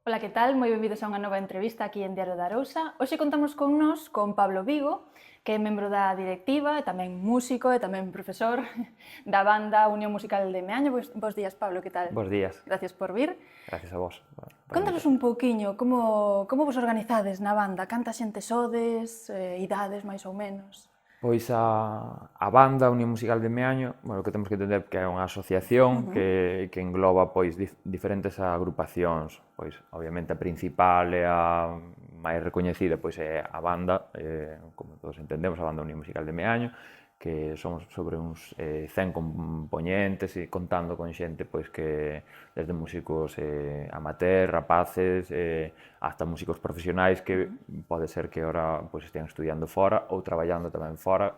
Ola, que tal? Moi benvidos a unha nova entrevista aquí en Diario da Arousa. Hoxe contamos con Pablo Vigo, que é membro da directiva e tamén músico e tamén profesor da banda Unión Musical de Meaño. Bos días, Pablo, que tal? Bos días. Gracias por vir. Gracias a vos por Contanos invitarme. un pouquiño como vos organizades na banda, canta xente sodes, idades máis ou menos. Pois a banda Unión Musical de Meaño, bueno, o que temos que entender que é unha asociación que engloba pois diferentes agrupacións. Pois obviamente a principal e a máis recoñecida pois é a banda, como todos entendemos, a banda Unión Musical de Meaño, que somos sobre uns 100 componentes e contando con xente pois que desde músicos amateur, rapaces, hasta músicos profesionais que pode ser que ahora pois estean estudiando fora ou traballando tamén fora,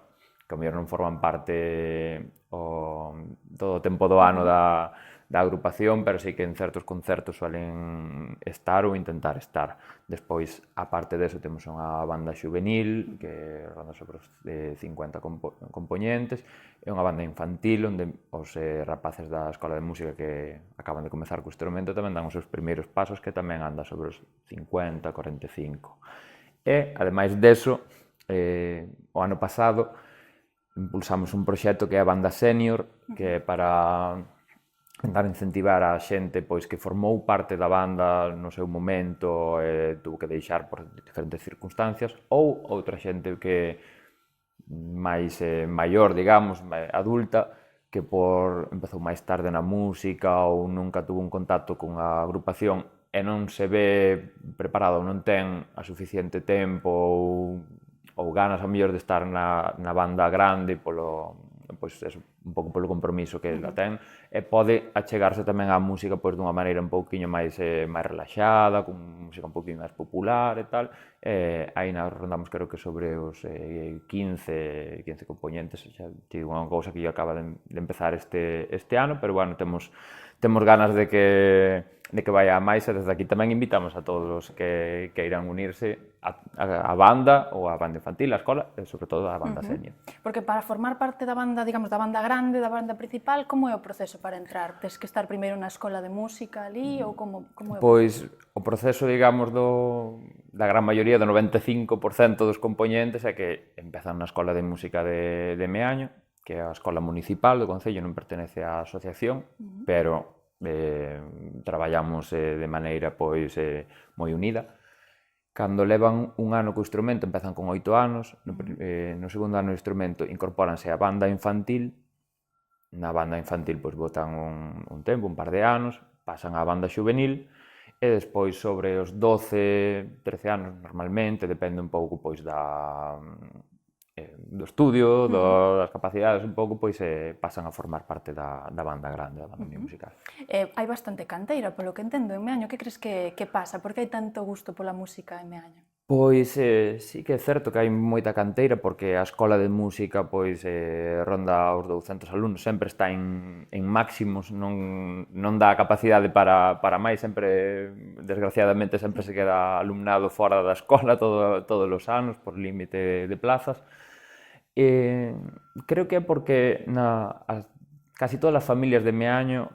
que ao mellor non forman parte todo o tempo do ano da agrupación, pero sí que en certos concertos suelen estar ou intentar estar. Despois, a parte deso, temos unha banda juvenil que ronda sobre os 50 componentes, e unha banda infantil onde os rapaces da Escola de Música que acaban de comezar co instrumento tamén dan os seus primeiros pasos, que tamén anda sobre os 50, 45. E, ademais deso, o ano pasado impulsamos un proxecto que é a Banda Senior, que é para tentar incentivar a xente pois que formou parte da banda no seu momento e tuvo que deixar por diferentes circunstancias, ou outra xente que máis maior, digamos, adulta, que empezou máis tarde na música ou nunca tuvo un contacto con a agrupación e non se ve preparado, non ten a suficiente tempo ou ganas a mellor de estar na banda grande pois eso, un pouco polo compromiso que la ten, e pode achegarse tamén á música pois dunha maneira un pouquiño máis relaxada, con música un pouquiño máis popular e tal. Aí nos rondamos creo que sobre os 15 componentes, xa digo unha cousa que acaba de empezar este ano, pero bueno, temos ganas de que vaya a máis, e desde aquí tamén invitamos a todos os que queiran unirse a banda ou a banda infantil, a escola, e sobre todo a banda senior. Porque para formar parte da banda, digamos, da banda grande, da banda principal, como é o proceso para entrar? Tes que estar primeiro na escola de música ali ou como é o proceso? Pois o proceso, digamos, da gran maioría, do 95% dos componentes, é que empezan na escola de música de Meaño, que é a escola municipal do Concello, non pertenece á asociación, pero traballamos de maneira pois moi unida. Cando levan un ano co instrumento, empezan con 8 anos, no segundo ano do instrumento incorpóranse a banda infantil, na banda infantil pois botan un tempo, un par de anos, pasan á banda juvenil, e despois sobre os 12, 13 anos normalmente, depende un pouco pois do estudio, das capacidades un pouco, pois pasan a formar parte da banda grande, da banda musical. Hai bastante canteira, polo que entendo, en Meaño. Que crees que pasa? Por que hai tanto gusto pola música en Meaño? Pois sí que é certo que hai moita canteira, porque a escola de música pois ronda os 200 alumnos, sempre está en máximos, non dá a capacidade para máis, sempre, desgraciadamente, sempre se queda alumnado fora da escola todos os anos, por límite de plazas. Creo que é porque casi todas as familias de Meaño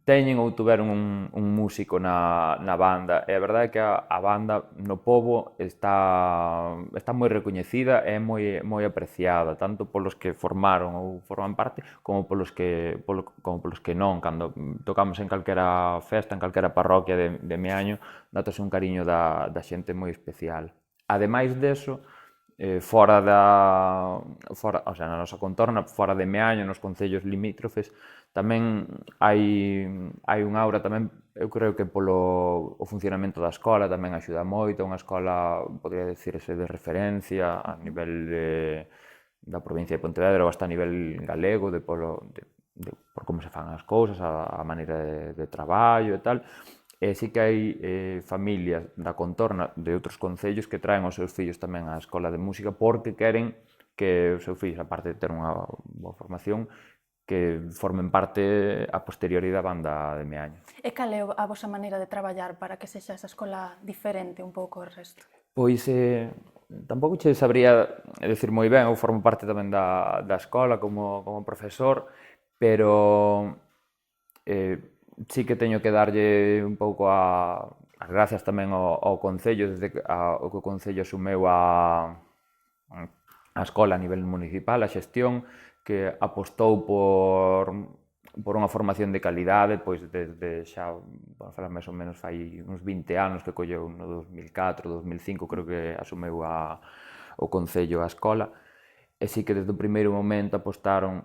teñen ou tuveron un músico na banda, e a verdade é que a banda no pobo está moi recoñecida e moi apreciada, tanto polos que formaron ou forman parte, como polos que non. Cando tocamos en calquera festa, en calquera parroquia de Meaño, notase un cariño da xente moi especial. Ademais deso, fora, o sea, na nosa contorna, fora de Meaño, nos concellos limítrofes, tamén hai un aura tamén, eu creo que polo funcionamento da escola tamén axuda moito, unha escola, podría dicirse, de referencia a nivel da provincia de Pontevedra ou hasta a nivel galego, por como se fan as cousas, a maneira de traballo e tal. Sí que hai familias da contorna de outros concellos que traen os seus fillos tamén á escola de música porque queren que os seus fillos, aparte de ter unha boa formación, que formen parte a posteriori da banda de Meaño. E cal é a vosa maneira de traballar para que sexa esa escola diferente un pouco ao resto? Pois tampouco che sabría decir moi ben, eu formo parte tamén da escola como profesor, pero sí que teño que darlle un pouco a as gracias tamén ao Concello, desde que o Concello asumeu a escola a nivel municipal, a xestión, que apostou por unha formación de calidade, pois desde xa, falar máis ou menos fai uns 20 anos que colleu no 2004, 2005, creo que asumeu o Concello a escola, e sí que desde o primeiro momento apostaron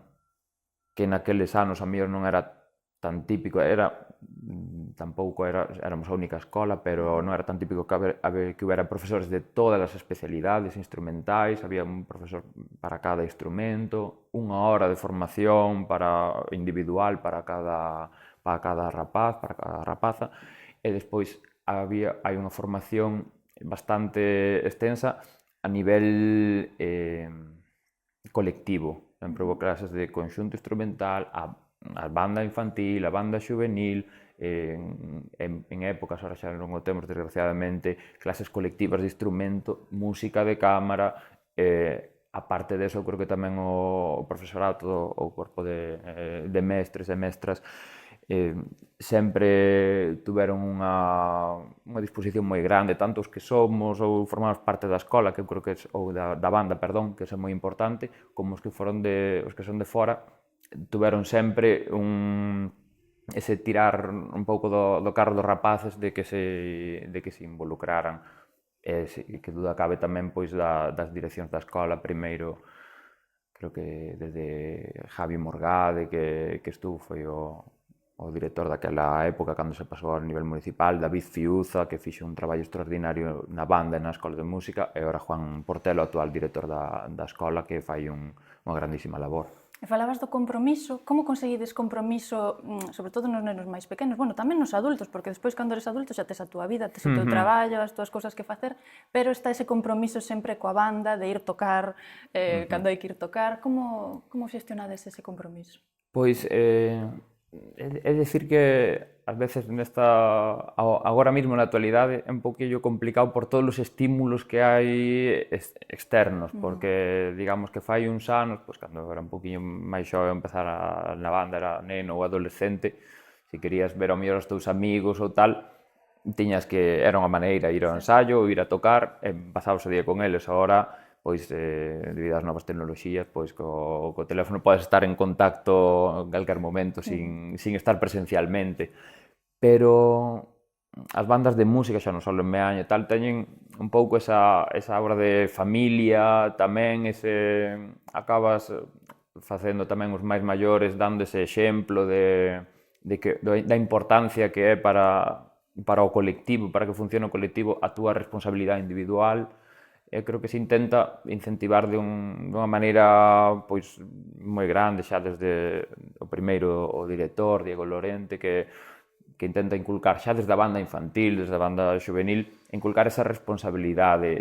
que naqueles anos a mellor non era tan típico, tampouco éramos a única escola, pero non era tan típico que houbera profesores de todas as especialidades instrumentais, había un profesor para cada instrumento, unha hora de formación individual para cada rapaz, para cada rapaza, e despois hai unha formación bastante extensa a nivel colectivo. Sempre houve clases de conxunto instrumental, a banda infantil, a banda juvenil, en épocas, ahora xa non o temos desgraciadamente, clases colectivas de instrumento, música de cámara, aparte deso, creo que tamén o profesorato, o corpo de mestres e mestras, sempre tuveron unha disposición moi grande, tanto os que somos ou formamos parte da escola, que eu creo que ou da banda, perdón, que é moi importante, como os que son de fora, tuveron sempre ese tirar un pouco do carro dos rapaces de que se involucraran. Que duda cabe tamén pois das direccións da escola, primeiro, creo que desde Javi Morgade, que estuvo, foi o director daquela época, cando se pasou ao nivel municipal, David Fiuza, que fixo un traballo extraordinario na banda e na escola de música, e agora Juan Portelo, actual director da escola, que fai unha grandísima labor. E falabas do compromiso, como conseguides compromiso, sobre todo nos nenos máis pequenos, bueno, tamén nos adultos, porque despois cando eres adulto xa tes a túa vida, tes o teu traballo, as túas cousas que facer, pero está ese compromiso sempre coa banda, de ir tocar, cando hai que ir tocar, como xestionades ese compromiso? Pois, é dicir que ás veces agora mesmo na actualidade é un pouquillo complicado por todos os estímulos que hai externos, porque digamos que fai uns anos, pois cando era un pouquinho máis xove empezar na banda, era neno ou adolescente, se querías ver ao mellor os teus amigos ou tal, era unha maneira ir ao ensaio, ir a tocar, e pasabas o día con eles. Agora, pois, debido ás novas tecnoloxías, pois co teléfono podes estar en contacto en calquer momento sin estar presencialmente. Pero as bandas de música, xa non só en Meaño e tal, teñen un pouco esa obra de familia, tamén acabas facendo tamén os máis maiores, dando ese exemplo da importancia que é para o colectivo, para que funcione o colectivo, a túa responsabilidade individual. Creo que se intenta incentivar de unha maneira pois moi grande, xa desde o primeiro o director, Diego Lorente, que intenta inculcar xa desde a banda infantil, desde a banda juvenil, inculcar esa responsabilidade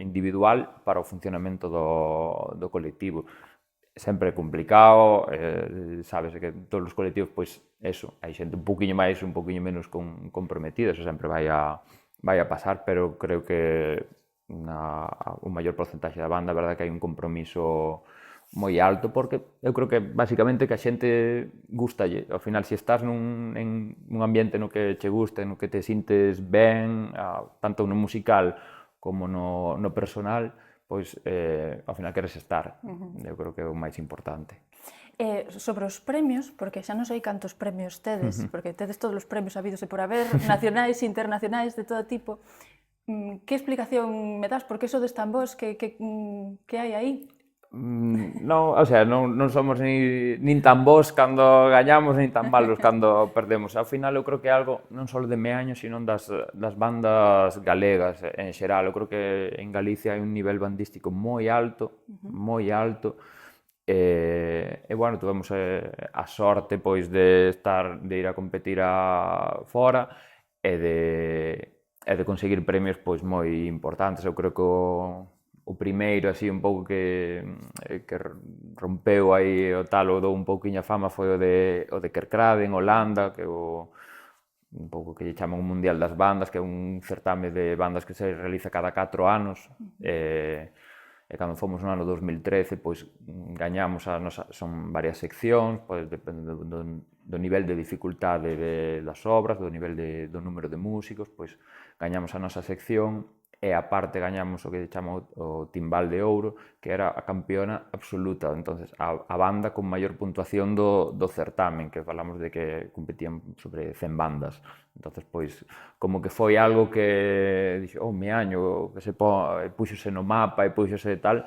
individual para o funcionamento do colectivo. Sempre é complicado, sabes que todos os colectivos, pois, hai xente un poquinho máis, un poquinho menos comprometida, eso sempre vai a pasar, pero creo que un maior porcentaxe da banda, a verdade que hai un compromiso moi alto, porque eu creo que basicamente que a xente gustalle. Ao final, se estás nun ambiente no que che guste, no que te sintes ben, tanto no musical como no personal, pois ao final queres estar. Eu creo que é o máis importante. Sobre os premios, porque xa non sei cantos premios tedes, porque tedes todos os premios habidos e por haber, nacionais e internacionais de todo tipo. Que explicación me das? Por que sodes tan vos? Que hai aí? Non, o sea, non somos nin tan bons cando gañamos, nin tan malos cando perdemos. Ao final, eu creo que é algo non só de Meaño, sino das bandas galegas en xeral. Eu creo que en Galicia hai un nivel bandístico moi alto, moi alto. E, bueno, tuvemos a sorte, pois, de ir a competir fora e de conseguir premios, pois, moi importantes. Eu creo que o primeiro, así, un pouco que rompeu aí o tal, ou dou un pouquiño a fama, foi o de Kerkrade, en Holanda, que un pouco que lle chaman o Mundial das Bandas, que é un certame de bandas que se realiza cada 4 anos, e cando fomos no ano 2013, pois gañamos son varias seccións, pois depende do nivel de dificultade das obras, do nivel do número de músicos, pois gañamos a nosa sección e aparte gañamos o que chama o Timbal de Ouro, que era a campeona absoluta, entonces a banda con maior puntuación do certamen, que falamos de que competían sobre 100 bandas. Entonces, pois, como que foi algo que dixo, Meaño, que se puxose no mapa e puxose tal,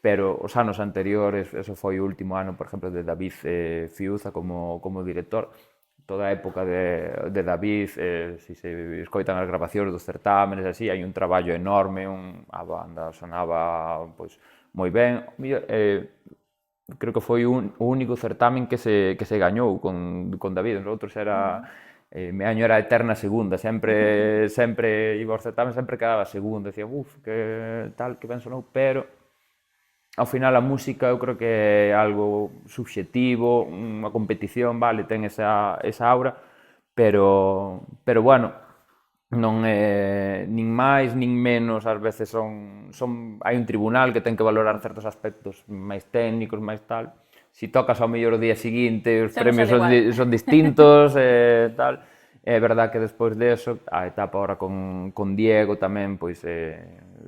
pero os anos anteriores, eso foi o último ano, por exemplo, de David Fiuza como director, toda a época de David, se escoitan as grabacións dos certámenes, así, hai un traballo enorme, a banda sonaba pois, moi ben. Creo que foi o único certamen que se gañou con David, os outros era... Meaño era a eterna segunda, sempre iba aos certamen, sempre quedaba segunda, decía, que tal, que ben sonou, pero ao final a música eu creo que é algo subxetivo, unha competición, vale, ten esa aura, pero bueno, non é nin máis nin menos, ás veces hai un tribunal que ten que valorar certos aspectos máis técnicos, máis tal. Si tocas ao mellor o día seguinte, os premios son distintos, tal. É verdad que despois de eso, a etapa ahora con Diego tamén, pois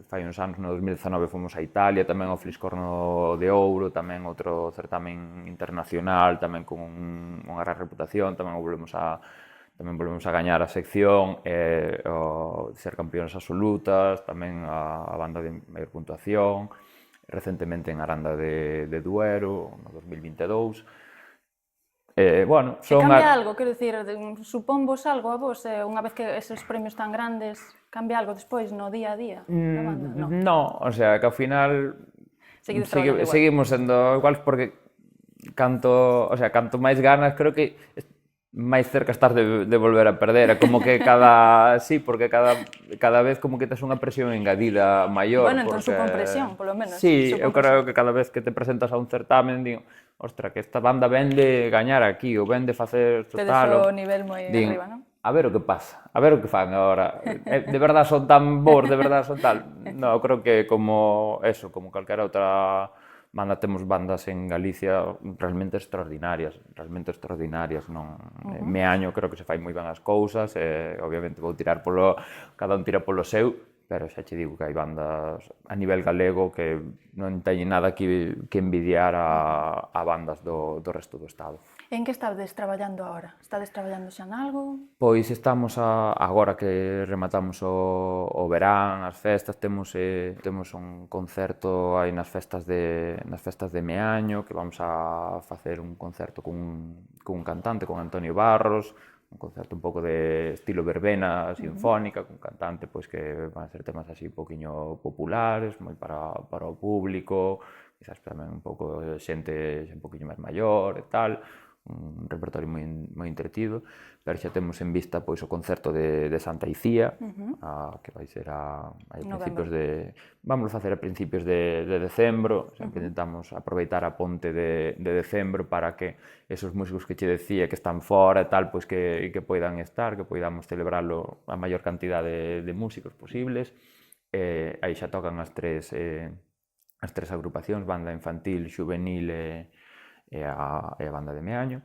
fai uns anos, no 2019 fomos a Italia, tamén ao Fliscorno de Ouro, tamén outro certamen internacional, tamén con unha gran reputación, tamén volvemos a gañar a sección, ser campeóns absolutas, tamén a banda de maior puntuación, recentemente en Aranda de Duero, no 2022. Cambia algo, quero dicir, supónvos algo a vos, unha vez que esos premios tan grandes, cambia algo despois no día a día da banda? No, o sea, que ao final seguimos sendo iguales porque canto máis ganas, creo que máis cerca estás de volver a perder, é como que porque cada vez como que tes unha presión engadida maior. Bueno, entón supón presión, polo menos. Sí, eu creo que cada vez que te presentas a un certamen, digo, ostra, que esta banda ven de gañar aquí, ou ven de facer tal. Tedes o nivel moi arriba, non? A ver o que pasa, a ver o que fan agora. De verdad son tan bons, de verdad son tal. No, eu creo que como calquera outra banda, temos bandas en Galicia realmente extraordinarias, non? Meaño creo que se fai moi ben as cousas, obviamente vou tirar cada un tira polo seu, pero xa che digo que hai bandas a nivel galego que non teñen nada que envidiar a bandas do resto do Estado. En que estades traballando agora? Estades traballando xa nalgo? Pois estamos agora que rematamos o verán, as festas, temos un concerto aí nas festas de Meaño, que vamos a facer un concerto cun cantante, con Antonio Barros, un concerto un pouco de estilo verbena sinfónica, cun cantante pois que van a ser temas así un poquinho populares, moi para o público, quizás tamén un pouco xente un poquinho máis maior e tal, un repertorio moi entretido, pero xa temos en vista pois o concerto de Santa Icía, que vai ser a principios vamos a facer a principios de decembro, sempre intentamos aproveitar a ponte de decembro para que esos músicos que che decía que están fora e tal, pois que poidan estar, que poidamos celebrarlo a maior cantidade de músicos posibles. Aí xa tocan as tres agrupacións, banda infantil, xuvenil e a banda de Meaño.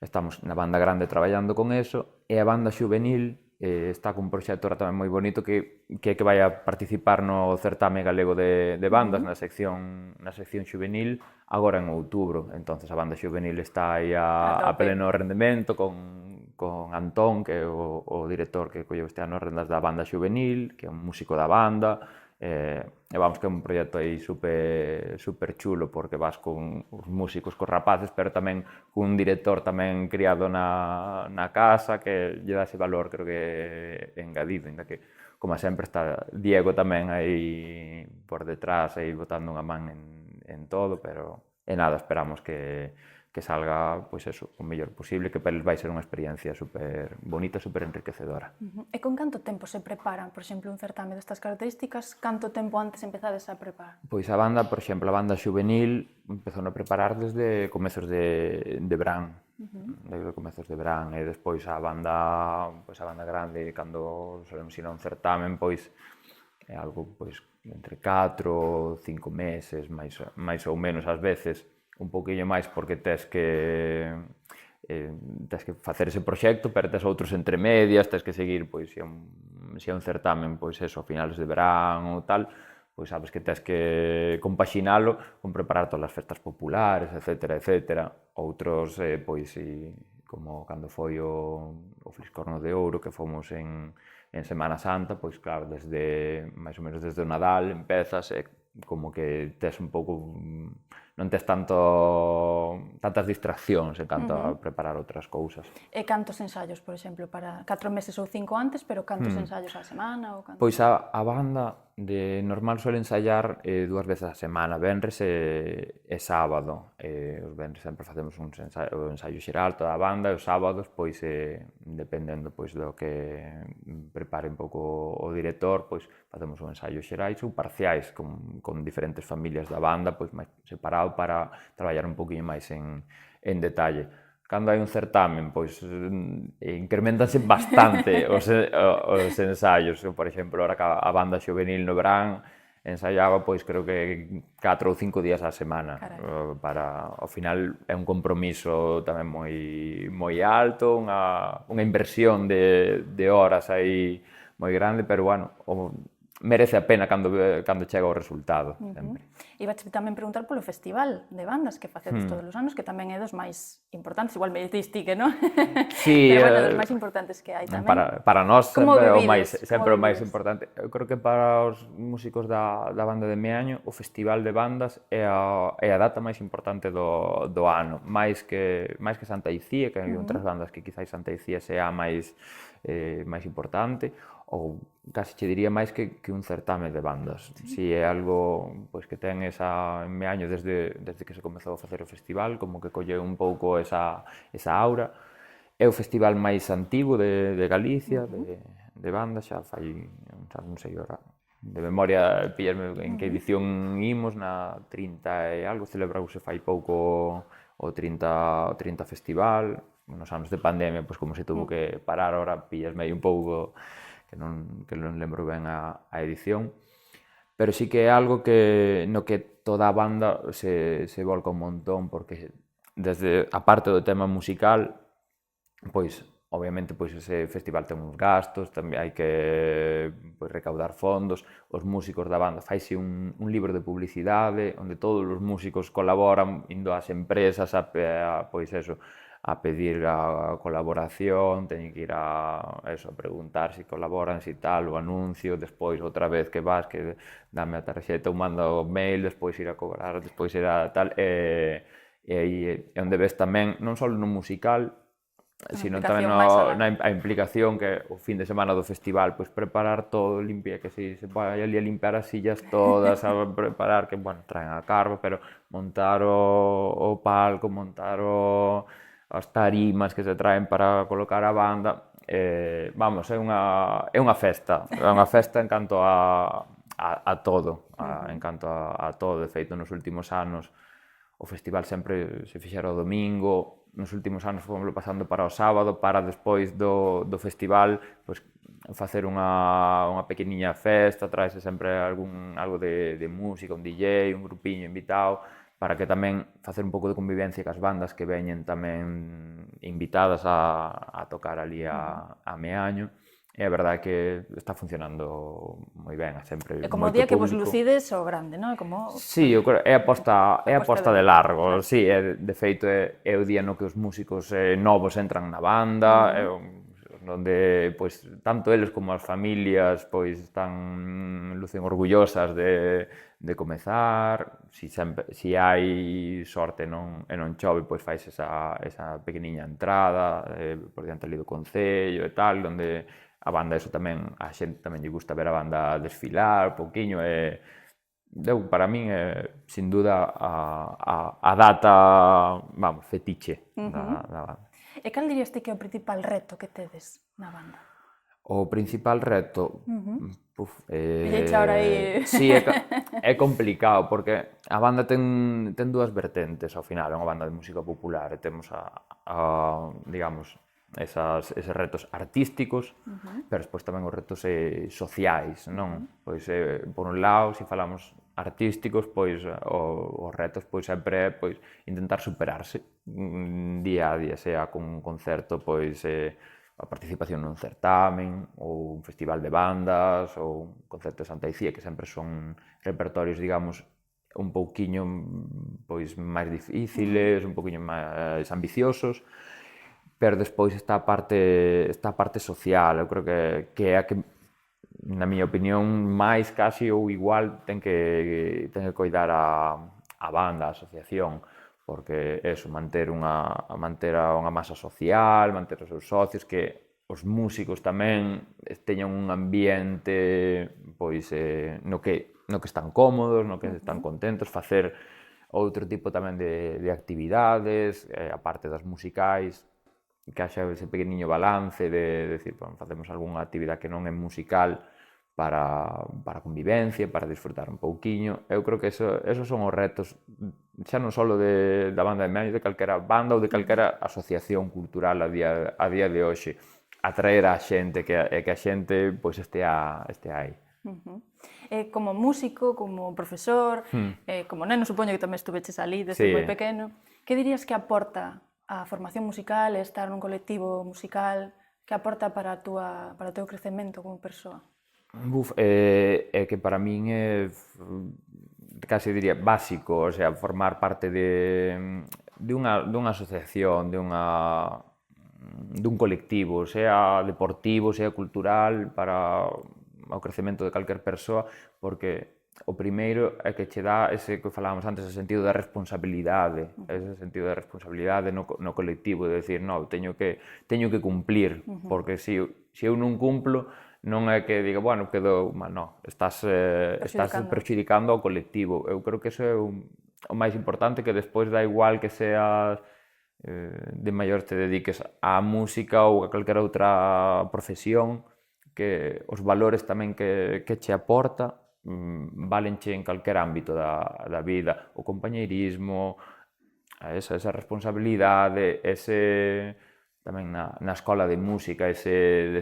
Estamos na banda grande traballando con eso, e a banda xuvenil está cun proxecto tamén moi bonito que vai a participar no certame galego de bandas na sección xuvenil agora en outubro. Entonces a banda xuvenil está aí a pleno rendemento con Antón, que é o director que colleu este ano as rendas da banda xuvenil, que é un músico da banda. E vamos, que é un proxecto aí super chulo, porque vas con os músicos, cos rapaces, pero tamén cun director tamén criado na casa, que lle dá ese valor, creo que engadido, ainda que, como sempre, está Diego tamén aí por detrás, aí botando unha man en todo, pero nada, esperamos que salga, pois eso, o mellor posible, que para eles vai ser unha experiencia super bonita, super enriquecedora. E con canto tempo se preparan, por exemplo, un certame destas características? Canto tempo antes empezades a preparar? Pois a banda, por exemplo, a banda xuvenil empezou a preparar desde comezos de verán, desde comezos de verán, e despois a banda grande, cando solemos ir a un certamen, pois é algo pois entre 4 ou 5 meses, máis ou menos ás veces, un pouquiño máis porque tes que tes que facer ese proxecto, pero tes outros entre medias, tes que seguir, pois, se é un certamen, pois, eso, a finales de verán ou tal, pois sabes que tes que compaxinalo con preparar todas as festas populares, etcétera, etcétera. Outros, pois, como cando foi o Fliscorno de Ouro, que fomos en Semana Santa, pois claro, máis ou menos desde o Nadal empezas, como que tes un pouco, non tes tantas distraccións en canto a preparar outras cousas. E cantos ensaios, por exemplo, para 4 meses ou 5 antes, pero cantos ensaios á semana? Pois a banda de normal suele ensaiar 2 veces a semana, venres e sábado. Os venres sempre facemos o ensaio xeral toda a banda, e os sábados, pois, dependendo pois, do que prepare un pouco o director, pois facemos un ensaio xerais ou parciais con diferentes familias da banda, pois máis separado para traballar un poquinho máis en detalle. Cando hai un certamen, pois incrementanse bastante os ensaios. Por exemplo, ahora que a banda xuvenil no verán ensaiaba, pois creo que 4 ou 5 días á semana. Para, ao final é un compromiso tamén moi alto, unha inversión de horas aí moi grande, pero bueno, merece a pena cando chega o resultado, sempre. Ibache tamén preguntar polo festival de bandas que facedes todos os anos, que tamén é dos máis importantes, igual me dices ti que non? Sí, pero bueno, dos máis importantes que hai tamén. Para nós sempre o máis vivides? importante. Eu creo que para os músicos da banda de Meaño, o festival de bandas é a data máis importante do ano, máis que Santa Icía, que hai outras bandas que quizáis Santa Icía sea máis importante, ou casi che diría máis que un certame de bandas. Si é algo pois, que ten en Meaño desde que se comezou a facer o festival, como que colleu un pouco esa aura. É o festival máis antigo de Galicia, de bandas, xa fai, non sei ora, de memoria, pillarme en que edición imos, na 30 e algo, celebrouse fai pouco o 30 festival, nos anos de pandemia, pois como se tuvo que parar, ora pillasme aí un pouco que non lembro ben a edición, pero sí que é algo no que toda a banda se volca un montón, porque desde a parte do tema musical, pois, obviamente, pois ese festival ten uns gastos, tamén hai que recaudar fondos, os músicos da banda faise un libro de publicidade, onde todos os músicos colaboran, indo ás empresas pois eso, a pedir a colaboración, teñen que ir a preguntar se colaboran, se tal, o anuncio, despois outra vez que vas, que dame a tarxeta ou manda o mail, despois ir a cobrar, despois ir a tal, e aí é onde ves tamén, non só no musical, sino tamén a implicación que o fin de semana do festival, pois preparar todo, limpia, que se vai ali a limpiar as sillas todas, a preparar, que, bueno, traen a cargo, pero montar o palco, montar as tarimas que se traen para colocar a banda, vamos, é unha festa en canto a todo, en canto a todo. De feito, nos últimos anos o festival sempre se fixera o domingo, nos últimos anos fomos pasando para o sábado, para despois do festival, pois, facer unha pequeniña festa, traese sempre algo de música, un DJ, un grupiño invitado, para que tamén facer un pouco de convivencia cas bandas que veñen tamén invitadas a tocar ali a Meaño. E a verdade é que está funcionando moi ben, sempre é como o moito día que vos público. lucides o grande, non? Sí, eu creo, é a posta de largo, sí, de feito é o día no que os músicos novos entran na banda, onde pois tanto eles como as familias pois lucen orgullosas de comezar, si hai sorte e non chove, pois fais esa pequeniña entrada por diante ali do concello e tal, onde a banda, eso tamén, a xente tamén lle gusta ver a banda desfilar un pouquiño, para min é, sin duda, a data, vamos, fetiche da banda. E cal dirías ti que é o principal reto que tedes na banda? O principal reto, Pilleche ahora aí. Sí, é complicado, porque a banda ten dúas vertentes, ao final, é unha banda de música popular, e temos digamos, eses retos artísticos, pero despois tamén os retos sociais, non? Pois, por un lado, se falamos artísticos, pois os retos pois sempre é pois intentar superarse día a día, sea con un concerto, pois a participación nun certamen, ou un festival de bandas, ou un concerto de Santa Icía, que sempre son repertorios, digamos, un pouquiño pois máis difíciles, un pouquiño máis ambiciosos, pero despois está a parte social, eu creo que é a que, na miña opinión, máis casi ou igual ten que coidar a banda, a asociación, porque eso, manter unha masa social, manter os seus socios, que os músicos tamén teñan un ambiente pois no que están cómodos, no que están contentos, facer outro tipo tamén de actividades, aparte das musicais, que haxa ese pequeniño balance de decir, bueno, facemos algunha actividade que non é musical para convivencia, para disfrutar un pouquiño. Eu creo que esos son os retos, xa non só da banda de Meaño, de calquera banda ou de calquera asociación cultural a día de hoxe, atraer a xente, que a xente pois estea aí. Como músico, como profesor, como neno, supoño que tamén estuveches ali desde moi pequeno, que dirías que aporta a formación musical, estar nun colectivo musical, que aporta para o teu crecemento como persoa? É que para min é, casi diría, básico, o sea, formar parte dunha asociación, dun colectivo, sea deportivo, sea cultural, para o crecemento de calquer persoa, porque o primeiro é que che dá ese que falábamos antes, ese sentido de responsabilidade, no colectivo, de decir, no, teño que cumplir, porque se eu non cumplo, non é que diga, bueno, quedo mal, non, estás prexudicando ao colectivo. Eu creo que iso é o máis importante, que despois dá igual que seas de maior te dediques á música ou a calquera outra profesión, que os valores tamén que che aporta valenche en calquer ámbito da vida, o compañeirismo, esa responsabilidade, tamén na escola de música, ese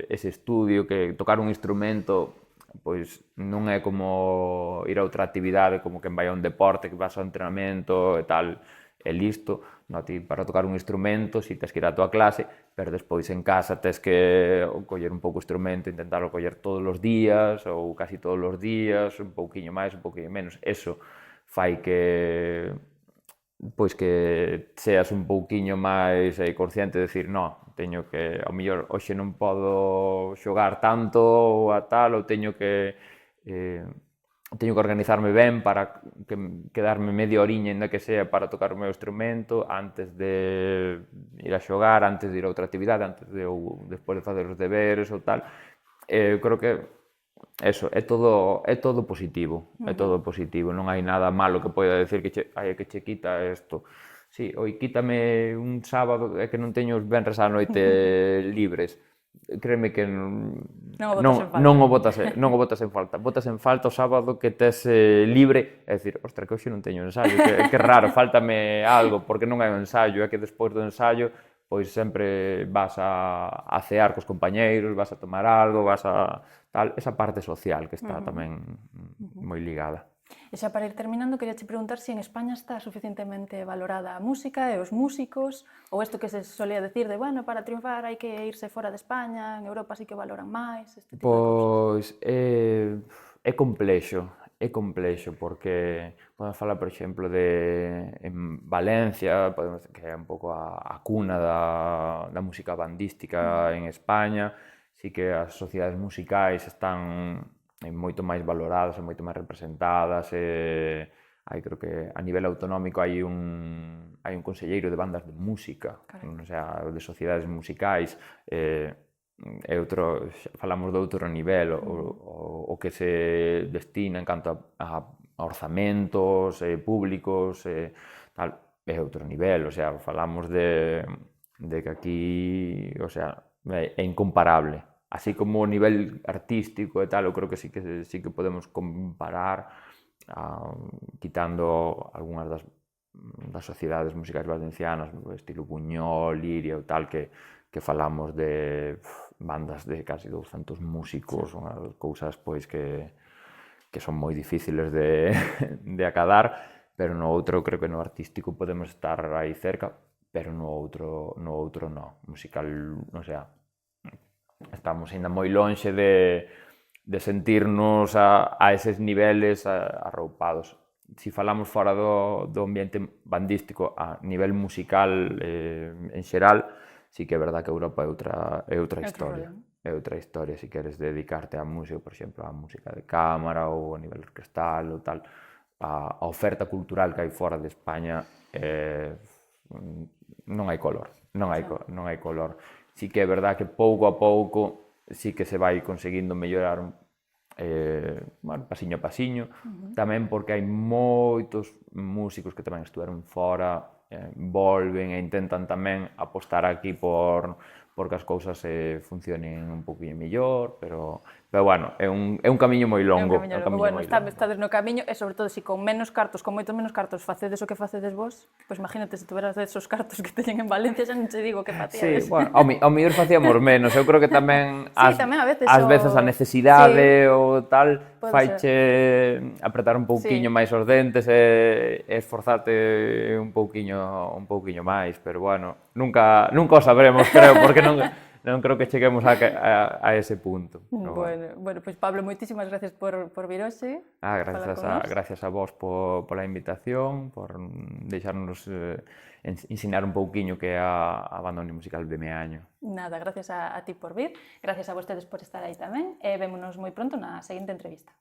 estudio, que tocar un instrumento pois non é como ir a outra actividade, como quen vai a un deporte, que vas ao entrenamento e tal, e listo. No, ti para tocar un instrumento, si tes que ir á tua clase, pero despois en casa tes que coller un pouco o instrumento, intentarlo coller todos os días, ou casi todos os días, un pouquiño máis, un pouquiño menos. Eso fai que seas un pouquiño máis consciente de decir, no, teño que, ao mellor, hoxe non podo xogar tanto ou a tal, ou teño que organizarme ben para quedarme media horiña, ainda que sea, para tocar o meu instrumento antes de ir a xogar, antes de ir a outra actividade, despois de facer os deberes ou tal. Creo que eso, é todo positivo, non hai nada malo que poida decir que che quita isto. Si, quítame un sábado, é que non teño os venres á noite libres. Créeme que non o botas en falta. Botas en falta o sábado que tes libre, é dicir, ostra, que hoxe non teño ensaio, que raro, faltame algo, porque non hai un ensaio, é que despois do ensaio pois sempre vas a cear cos compañeiros, vas a tomar algo, vas a tal, esa parte social que está tamén moi ligada. E xa para ir terminando, queria che preguntar se en España está suficientemente valorada a música e os músicos, ou isto que se solía decir de, bueno, para triunfar hai que irse fora de España, en Europa sí que valoran máis, este tipo de cousas. Pois é complexo, porque podemos falar, por exemplo, en Valencia, que é un pouco a cuna da música bandística en España, sí que as sociedades musicais están moito máis valoradas e moito máis representadas, creo que a nivel autonómico hai un conselleiro de bandas de música, o sea, de sociedades musicais, falamos de outro nivel, o que se destina en canto a orzamentos públicos, tal, é outro nivel, o sea, falamos de que aquí, o sea, é incomparable. Así como o nivel artístico e tal, eu creo que sí que podemos comparar, quitando algunhas das sociedades musicais valencianas, estilo Buñol, Liria ou tal, que falamos de bandas de casi 200 músicos, unhas cousas pois que que son moi difíciles de, de acadar, pero no outro, creo que no artístico podemos estar aí cerca, pero no outro no. Musical, non sei, estamos ainda moi lonxe de sentirnos a eses niveles arroupados. Si falamos fora do ambiente bandístico a nivel musical en xeral, sí que é verdad que Europa é outra historia. É outra historia, se queres dedicarte á música, por exemplo, á música de cámara ou a nivel orquestal ou tal, a oferta cultural que hai fora de España non hai color, non hai color. Sí que é verdad que pouco a pouco sí que se vai conseguindo mellorar bueno, pasiño a pasiño, tamén porque hai moitos músicos que tamén estudaron fora, volven e intentan tamén apostar aquí porque as cousas funcionen un poquinho mellor, pero bueno, é un camiño moi longo. É un camiño longo. Bueno, estades no camiño e, sobre todo, se con menos cartos, con moitos menos cartos, facedes o que facedes vos, pois imagínate se tuveras esos cartos que teñen en Valencia, xa non te digo que facíades. Sí, bueno, ao mellor facíamos menos, eu creo que tamén tamén ás veces a necesidade ou tal faiche apretar un pouquiño máis os dentes e esforzarte un pouquiño máis, pero bueno, nunca o sabremos, creo, porque non creo que cheguemos a ese punto. Bueno, pois Pablo, moitísimas gracias por vir hoxe. Gracias a vos pola invitación, por deixarnos ensinar un pouquiño que é a banda musical de Meaño. Nada, gracias a ti por vir, gracias a vostedes por estar aí tamén e vémonos moi pronto na seguinte entrevista.